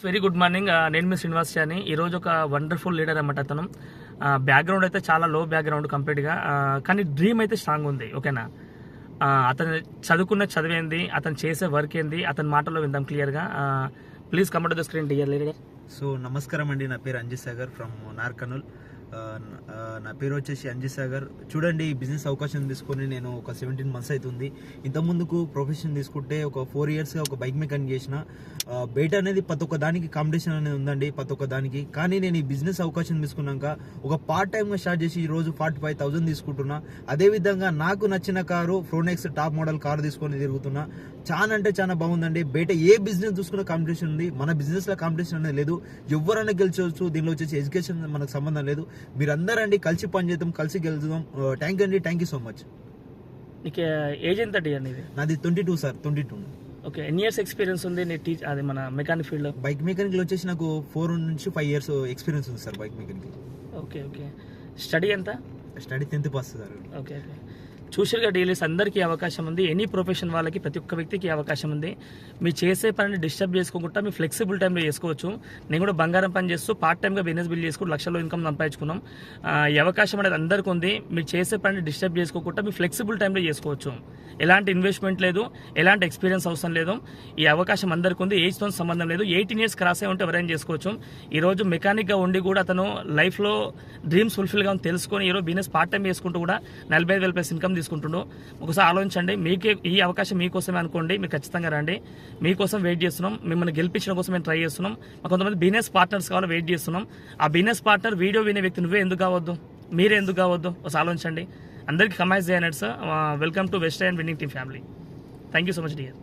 Very good morning. నేను మీ శ్రీనివాస్ అని. ఈరోజు ఒక వండర్ఫుల్ లీడర్ అన్నమాట. అతను బ్యాక్గ్రౌండ్ అయితే చాలా లో బ్యాక్గ్రౌండ్ కంప్లీట్గా, కానీ డ్రీమ్ అయితే స్ట్రాంగ్ ఉంది. ఓకేనా, అతను చదువుకున్న చదివేంది, అతను చేసే వర్క్ ఏంది, అతని మాటల్లో విందాం క్లియర్గా. Please come to the screen dear leader. So నమస్కారం అండి, నా పేరు అంజిత్ సాగర్ ఫ్రమ్ నార్కర్నూల్. నా పేరు వచ్చేసి అంజిత్ సాగర్. చూడండి, ఈ బిజినెస్ అవకాశం తీసుకొని నేను ఒక 17 months అవుతుంది. ఇంతకుముందుకు ప్రొఫెషన్ తీసుకుంటే ఒక 4 yearsగా ఒక బైక్ మెకానిక్ చేసిన. బయట అనేది ప్రతి ఒక్క దానికి కాంపిటీషన్ అనేది ఉందండి, ప్రతి ఒక్క దానికి. కానీ నేను ఈ బిజినెస్ అవకాశం తీసుకున్నాక ఒక పార్ట్ టైమ్గా స్టార్ట్ చేసి ఈరోజు 45,000 తీసుకుంటున్నా. అదేవిధంగా నాకు నచ్చిన car Fronx top model car తీసుకొని తిరుగుతున్నా. చాలా అంటే చాలా బాగుందండి. బయట ఏ బిజినెస్ చూసుకున్న కాంపిటీషన్ ఉంది, మన బిజినెస్లో కాంపిటీషన్ అనేది లేదు. ఎవరైనా గెలిచవచ్చు. దీనిలో వచ్చేసి ఎడ్యుకేషన్ మనకు సంబంధం లేదు. మీరందరూ అండి కలిసి పనిచేద్దాం, కలిసి గెలుద్దాం. Thank you so much. నీకు ఏజ్ ఎంత అనేది? నాది 22 సార్, 22. ఓకే, ఎన్ని ఇయర్స్ ఎక్స్పీరియన్స్ ఉంది నీ అది మన మెకానిక్ ఫీల్డ్? బైక్ మెకానిక్ వచ్చేసి నాకు 4 నుంచి 5 years ఎక్స్పీరియన్స్ ఉంది sir bike mechanic. Okay okay. Study ఎంత? Study 10th pass sir. Okay okay. చూషల్గా డీలర్స్ అందరికీ అవకాశం ఉంది. ఎనీ ప్రొఫెషన్ వాళ్ళకి, ప్రతి ఒక్క వ్యక్తికి అవకాశం ఉంది. మీరు చేసే పనిని డిస్టర్బ్ చేసుకోకుండా మీ ఫ్లెక్సిబుల్ టైంలో చేసుకోవచ్చు. నేను కూడా బంగారం పని చేస్తూ పార్ట్ టైమ్గా బిజినెస్ బిల్డ్ చేసుకుంటూ లక్షల్లో ఇన్కమ్ సంపాదించుకున్నాం. ఈ అవకాశం అనేది అందరికీ ఉంది. మీరు చేసే పనిని డిస్టర్బ్ చేసుకోకుండా మీ ఫ్లెక్సిబుల్ టైంలో చేసుకోవచ్చు. ఎలాంటి ఇన్వెస్ట్మెంట్ లేదు, ఎలాంటి ఎక్స్పీరియన్స్ అవసరం లేదు. ఈ అవకాశం అందరికీ ఉంది. ఏజ్తో సంబంధం లేదు. 18 years క్రాస్ అయి ఉంటే ఎవరైనా చేసుకోవచ్చు. ఈరోజు మెకానిక్గా ఉండి కూడా అతను లైఫ్లో డ్రీమ్స్ ఫుల్ఫిల్గా తెలుసుకొని ఈరోజు బిజినెస్ పార్ట్ టైం చేసుకుంటూ కూడా 45,000+ ఇన్కమ్ తీసుకుంటుండో. ఒకసారి ఆలోచించండి. మీకే ఈ అవకాశం మీకోసమే అనుకోండి. మీరు ఖచ్చితంగా రండి. మీకోసం వెయిట్ చేస్తున్నాం. మిమ్మల్ని గెలిపించడం కోసం మేము ట్రై చేస్తున్నాం. కొంతమంది బిజినెస్ పార్ట్నర్స్ కావాలి, వెయిట్ చేస్తున్నాం. ఆ బిజినెస్ పార్ట్నర్ వీడియో వినే వ్యక్తి నువ్వే ఎందుకు కావద్దు, మీరే ఎందుకు కావద్దు, ఒకసారి ఆలోచించండి. అందరికీ కమైజ్ చేయనట్స్. Welcome to west and winning team family. Thank you so much dear.